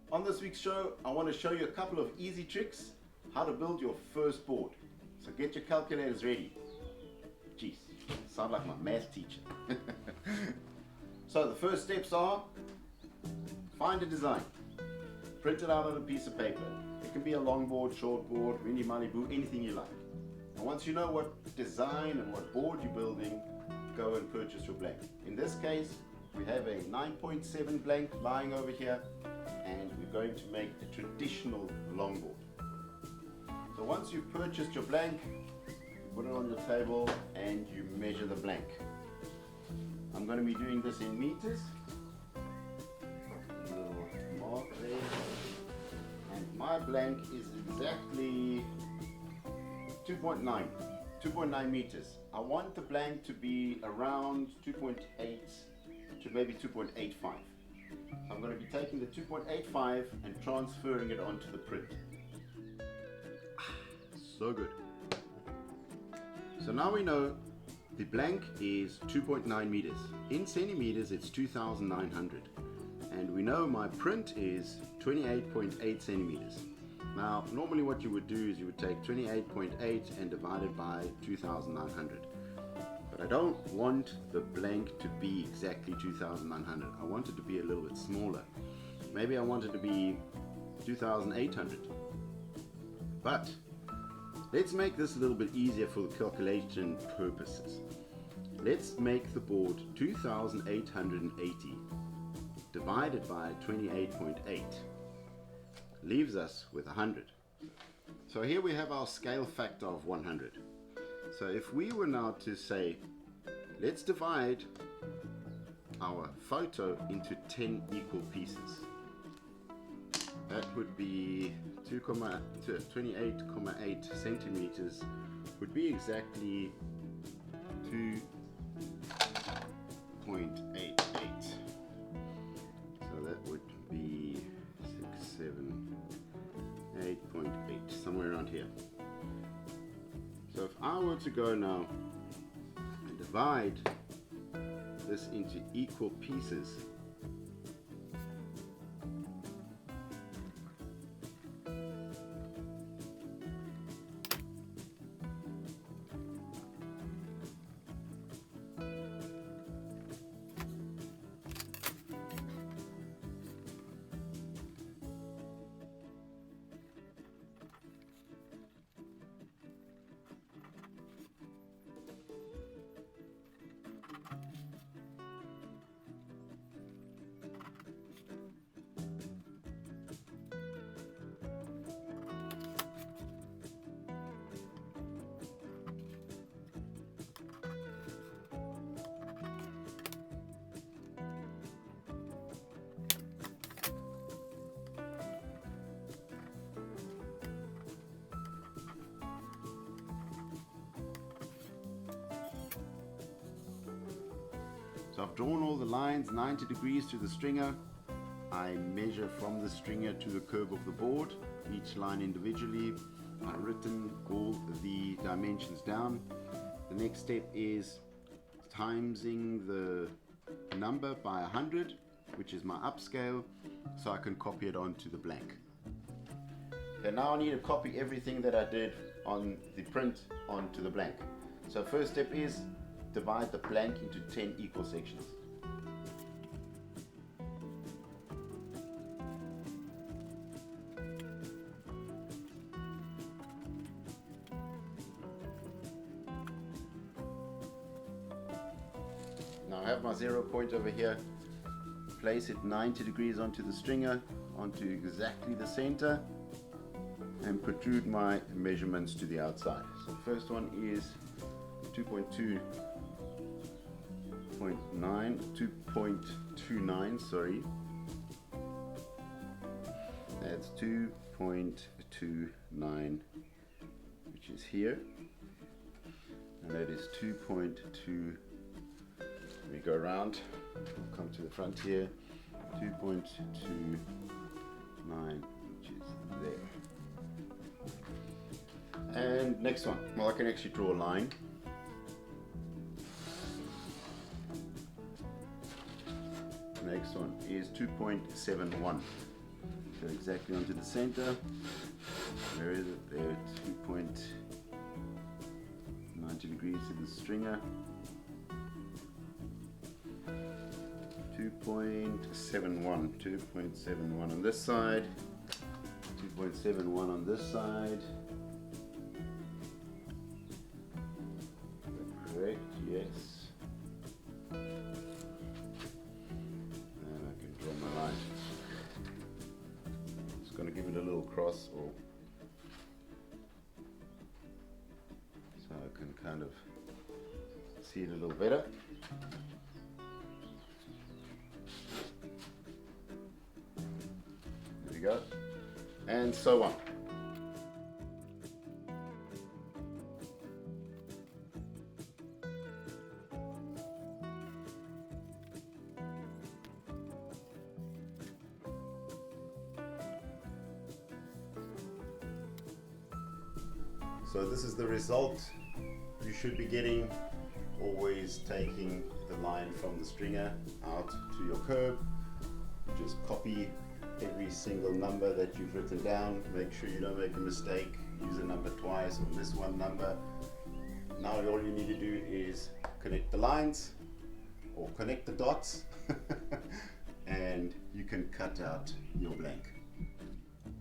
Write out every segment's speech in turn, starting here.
On this week's show, I want to show you a couple of easy tricks how to build your first board. So get your calculators ready. Jeez, sound like my math teacher. So the first steps are, find a design. Print it out on a piece of paper. It can be a longboard, shortboard, mini Malibu, anything you like. And once you know what design and what board you're building, go and purchase your blank. In this case, we have a 9.7 blank lying over here, and we're going to make a traditional longboard. So once you've purchased your blank, you put it on your table and you measure the blank. I'm going to be doing this in meters. A little mark there. And my blank is exactly 2.9 meters. I want the blank to be around 2.8 to maybe 2.85. I'm going to be taking the 2.85 and transferring it onto the print. So good. So now we know the blank is 2.9 meters. In centimeters it's 2,900. And we know my print is 28.8 centimeters. Now normally what you would do is you would take 28.8 and divide it by 2,900. But I don't want the blank to be exactly 2,900. I want it to be a little bit smaller. Maybe I want it to be 2,800. But let's make this a little bit easier for the calculation purposes. Let's make the board 2,880 divided by 28.8 leaves us with 100. So here we have our scale factor of 100. So if we were now to say, let's divide our photo into 10 equal pieces. That would be 28.8 centimeters would be exactly 2.88. So that would be 8.8, somewhere around here. So if I were to go now and divide this into equal pieces, so I've drawn all the lines 90 degrees to the stringer. I measure from the stringer to the curve of the board, each line individually. I've written all the dimensions down. The next step is timesing the number by 100, which is my upscale, so I can copy it onto the blank. Okay, now I need to copy everything that I did on the print onto the blank. So first step is divide the blank into 10 equal sections. Now I have my 0 point over here. Place it 90 degrees onto the stringer, onto exactly the center, and protrude my measurements to the outside. So the first one is 2.29, sorry. That's 2.29, which is here. And that is 2.2. Let me go around. We'll come to the front here. 2.29, which is there. And next one. Well, I can actually draw a line. Next one is 2.71. Go exactly onto the center. Where is it? There, 2.90 degrees to the stringer. 2.71 on this side, 2.71 on this side. Correct, yes. And I can draw my line. Just going to give it a little cross, or so I can kind of see it a little better. Go, and so on. So this is the result you should be getting. Always taking the line from the stringer out to your curb. Just copy every single number that you've written down. Make sure you don't make a mistake, use a number twice or miss one number. Now all you need to do is connect the lines or connect the dots and you can cut out your blank.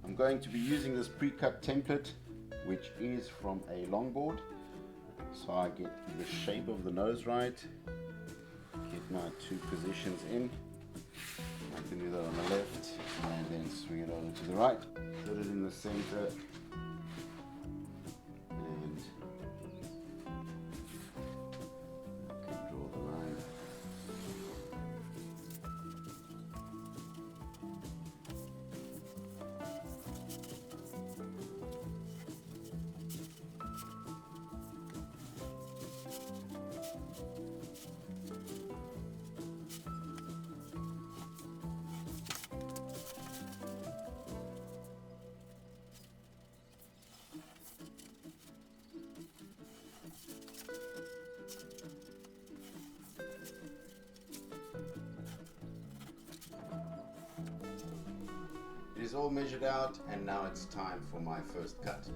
I'm going to be using this pre-cut template, which is from a longboard, so I get the shape of the nose right, get my two positions in. I can do that on the left and then swing it over to the right. Put it in the center and I can draw the line. It is all measured out, and now it's time for my first cut.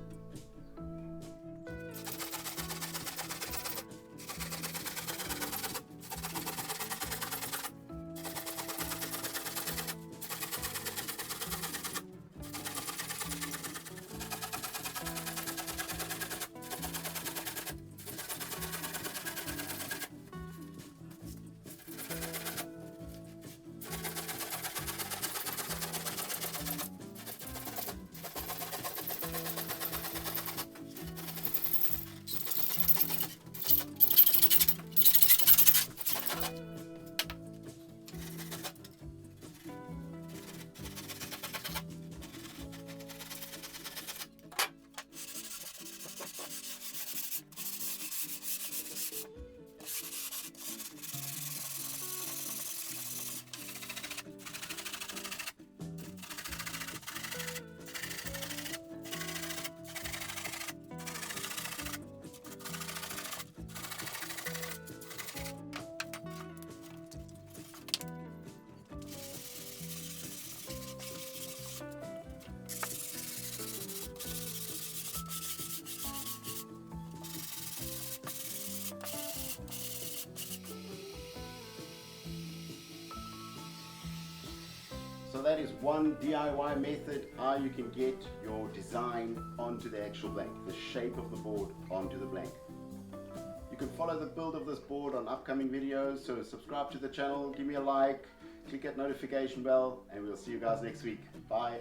So that is one DIY method how you can get your design onto the actual blank, the shape of the board onto the blank. You can follow the build of this board on upcoming videos, so subscribe to the channel, give me a like, click that notification bell, and we'll see you guys next week. Bye.